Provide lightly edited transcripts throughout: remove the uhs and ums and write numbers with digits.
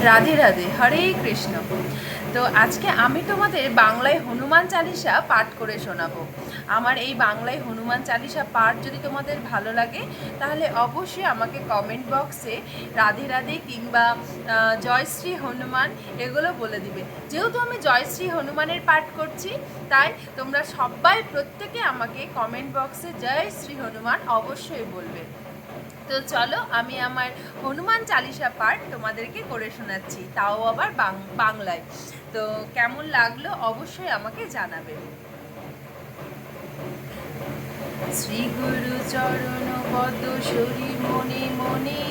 রাধে রাধে, হরে কৃষ্ণ। তো আজকে আমি তোমাদের বাংলায় হনুমান চালিসা পাঠ করে শোনাবো। আমার এই বাংলায় হনুমান চালিসা পাঠ যদি তোমাদের ভালো লাগে তাহলে অবশ্যই আমাকে কমেন্ট বক্সে রাধে রাধে কিংবা জয়শ্রী হনুমান এগুলো বলে দিবে। যেহেতু আমি জয়শ্রী হনুমানের পাঠ করছি, তাই তোমরা সবাই প্রত্যেকে আমাকে কমেন্ট বক্সে জয় শ্রী হনুমান অবশ্যই বলবে। তো চলো, আমি আমার হনুমান চালিসা পাঠ তোমাদেরকে করে শোনাচ্ছি, তাও আবার বাংলায়। তো কেমন লাগলো অবশ্যই আমাকে জানাবে। শ্রী গুরু চরণ পদ শরী মনে মনে,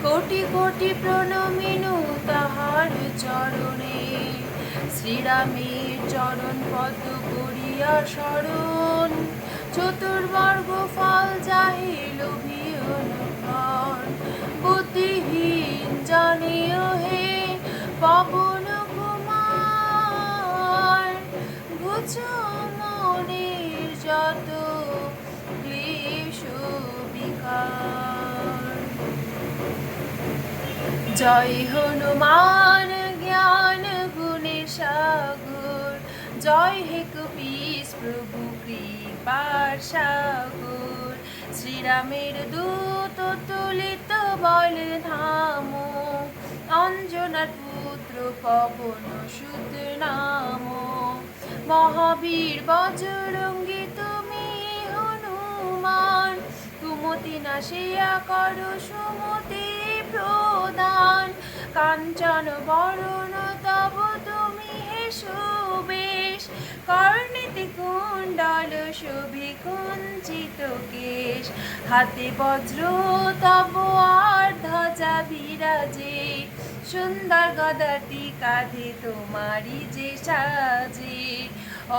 কোটি কোটি প্রণমিনু তাহার চরণে। শ্রীরামের চরণ পদ করিয়া স্মরণ, চতুর্বর্গ ফল যাহে লোভিও নূতন। বুদ্ধিহীন জানিও হে পবন কুমার, ঘুচো মনের যত ক্লেশ বিকার। জয় হনুমান জ্ঞান গুণে সাগর, জয় হে কপীশ প্রভু কৃপার সাগর। শ্রীরামের দূত তুলিত বল ধাম, অঞ্জনার পুত্র পবন সুত নাম। মহাবীর বজরঙ্গী তুমি হনুমান, কুমতি নাশিয়া করো সুমতি প্রদান। কাঞ্চন বরণ তব তুমি হে সুবেশ, কর্ণেতে কুণ্ডল শোভে কুঞ্চিত কেশ। হাতে বজ্র তব আর ধ্বজা বিরাজে, সুন্দর গদাটি কাঁধে তোমারি যে সাজে।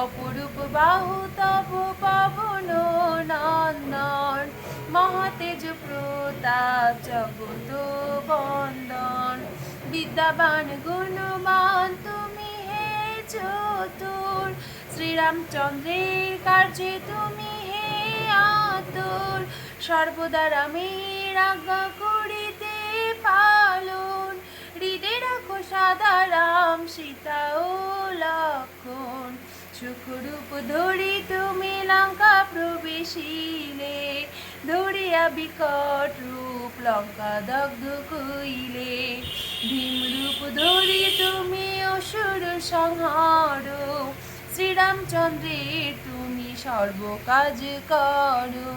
অপরূপ বাহু তব পবন নন্দন, মহাতেজ প্রতাপ জগত বন্দন। বিদ্যাবান গুণবান তুমি হে চতুর, শ্রীরামচন্দ্রের কার্যে তুমি হে আতুর। সর্বদা রামের আজ্ঞা করিতে পালন, হৃদে রাখো সদা রাম সীতা ও লক্ষণ। সুখরূপ ধরি তুমি লঙ্কা প্রবেশিলে, ধরিয়া বিকট রূপ লঙ্কা দগ্ধ কইলে। ভীমরূপ ধরি তুমি অসুর সংহার, শ্রীরামচন্দ্রের তুমি সর্বকাজ করো।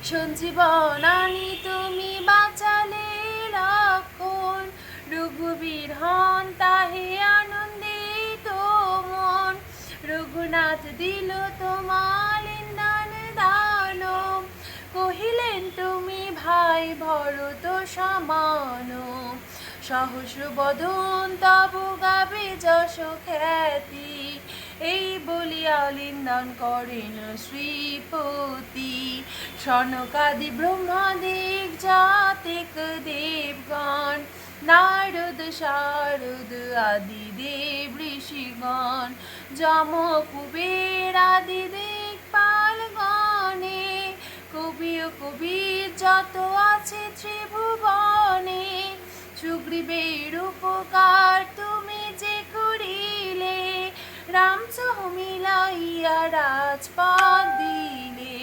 সঞ্জীবন আনি তুমি বাঁচালে লক্ষণ, রঘুবীর হন তাহে আনন্দিত মন। রঘুনাথ দিল তোমার লিন্দন দান, কহিলেন তুমি ভাই ভরত সমান। সহস্র বদন তব গাবে যশ খ্যাতি, এই বলিয়া লিন্দন করেন শ্রীপতি। সনকাদি ব্রহ্মাদিক জাতিক দেবগণ, নারদ শারদ আদি দেব ঋষিগণ। যম কুবের আদি দিকপালগণে, কবি ও কবির যত আছে ত্রিভুবনে। সুগ্রীবের উপকার তুমি যে করিলে, রাম সহ মিলাইয়া রাজপদ দিলে।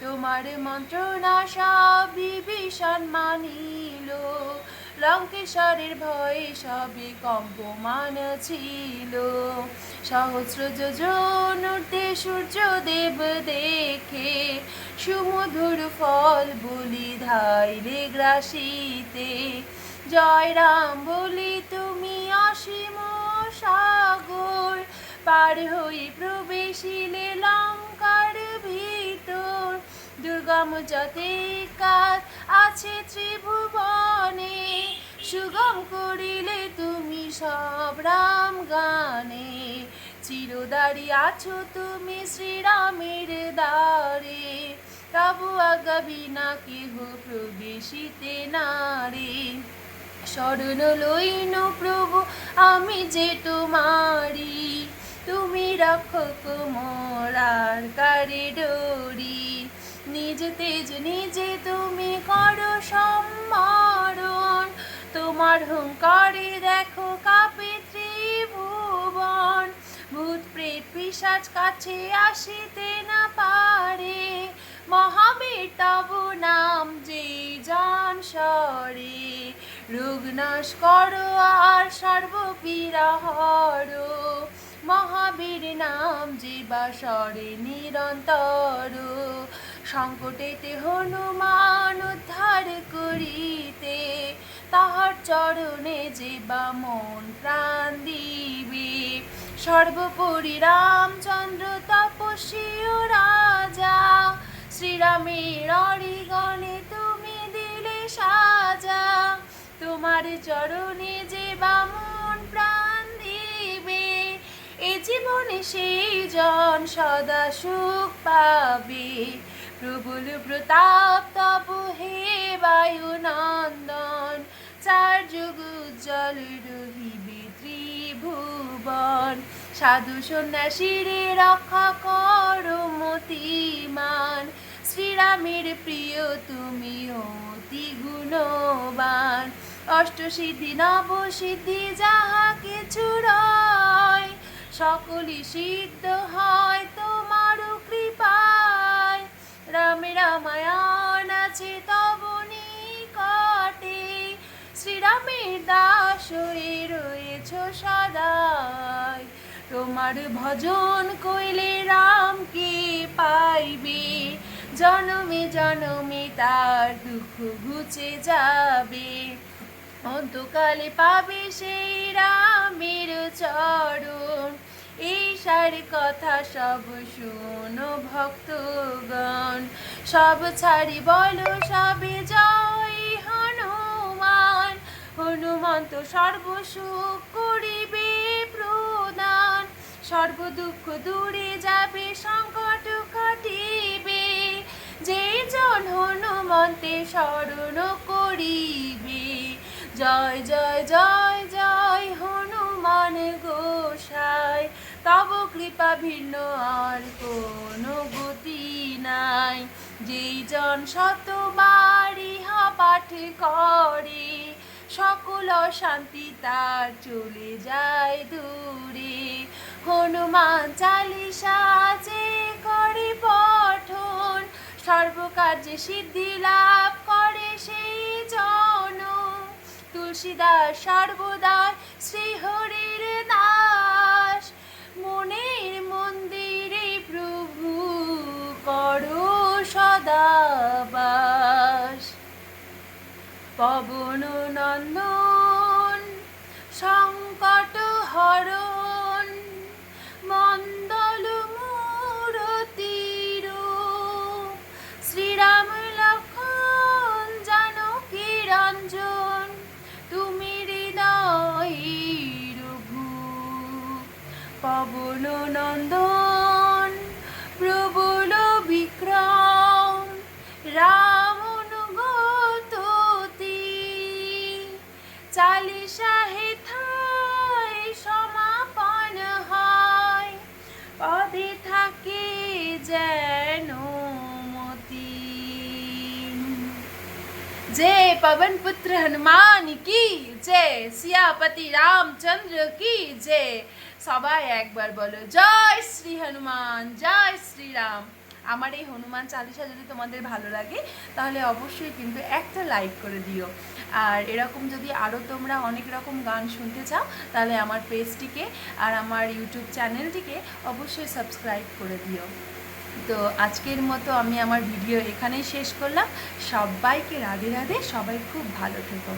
তোমার মন্ত্রণা সব বিভীষণ মানিল, লঙ্কেশ্বরের ভয়ে সবে কম্পমান ছিল। সহস্র যোজন ঊর্ধ্বে সূর্যদেব দেখে, সুমধুর ফল বলি ধাইলে গ্রাসিতে। জয় রাম বলি তুমি অসীম সাগর, পার হই প্রবেশিলে লঙ্কার ভিতর। দুর্গম যতে কাজ আছে ত্রিভুবনে, সুগম করিলে তুমি সব রাম গানে। চিরদারি আছো তুমি শ্রীরামের দ্বারে, তবু আজ্ঞা বিনা কেহ প্রবেশিতে নারে। শরণ লইন প্রভু আমি যে তোমারি, তুমি রক্ষক মোর আর কারে ডরি। নিজ তেজ নিজে তুমি করো সম্মারণ, তোমার হুঙ্কারে দেখো কাঁপে ত্রিভুবন, ভূত প্রেত পিশাচ কাছে আসিতে না পারে, মহাবীর তব নাম যে জান সরে, রোগ নাশ করো আর সর্বপীড়া হরো, মহাবীর নাম যে বাসরে নিরন্তর, সংকটেতে হনুমান উদ্ধার করিতে, তাহার চরণে যে বা মন প্রাণ দিবে, সর্বোপরি রামচন্দ্র তপস্বী ও রাজা, শ্রীরামের অরিগণে তুমি দিলে সাজা, তোমার চরণে যে বা মন প্রাণ দিবে, এ জীবনে সেই জন সদা সুখ পাবে, প্রবল প্রতাপ তব হে বায়ু নন্দন, চার যুগ উজ্জ্বল রহিবে ত্রিভুবন, সাধু সন্ন্যাসীরে রক্ষা করো মতিমান, শ্রীরামের প্রিয় তুমি অতি গুণবান, অষ্টসিদ্ধি নবসিদ্ধি যাহা কিছু রয়, সকলই সিদ্ধ হয় তোমার কৃপায়, রামে রামায়ণ আছে তব নিকটে, শ্রীরামের দাস হয়ে রয়েছ সদাই, তোমার ভজন কইলে রামকে পাইবে, জনমে জনমে তার দুঃখ ঘুচে যাবে, অন্তকালে পাবে সেই রামের চরণ, এই সার কথা সব শোনো ভক্তগণ, সব ছাড়ি বলো সবে জয় হনুমান, হনুমন্ত সর্বসুখ করিবে প্রদান, সর্বদুঃখ দূরে যাবে সংকট কাটিবে, যে জন হনুমন্তে শরণ করিবে, জয় জয় জয় জয় হনুমান গোসাই, তব কৃপা ভিন্ন আর কোনো গতি নাই, যেই জন শতবার ইহা পাঠ করে, সকল শান্তি তার চলে যায় দূরে, হনুমান চালিসা যে করে পঠন, সর্বকার্যে সিদ্ধি লাভ করে সেই জন, তুলসীদাস সর্বদাই শ্রীহরির দাস, মনের মন্দিরে প্রভু করো সদা বাস, পবন নন্দন সংকট হরণ, মন্দল মূরতির, শ্রীরাম লক্ষ্মণ জানকী রঞ্জন, তুমি হৃদয়ের ভূপ, পবন নন্দন প্রবল বিক্রম, রাম অনুগত চালিশা হেথায় সমাপন হয়, পদে থাকে যেন মতি। जय पवन पुत्र हनुमान की जय, सियापति रामचंद्र की जय। সবাই একবার বলো জয় শ্রী হনুমান, জয় শ্রীরাম। আমার এই হনুমান চালিসা যদি তোমাদের ভালো লাগে তাহলে অবশ্যই কিন্তু একটা লাইক করে দিও, আর এরকম যদি আরও তোমরা অনেক রকম গান শুনতে চাও তাহলে আমার পেজটিকে আর আমার ইউটিউব চ্যানেলটিকে অবশ্যই সাবস্ক্রাইব করে দিও। তো আজকের মতো আমি আমার ভিডিও এখানেই শেষ করলাম। সবাইকে রাধে রাধে, সবাই খুব ভালো থেকো।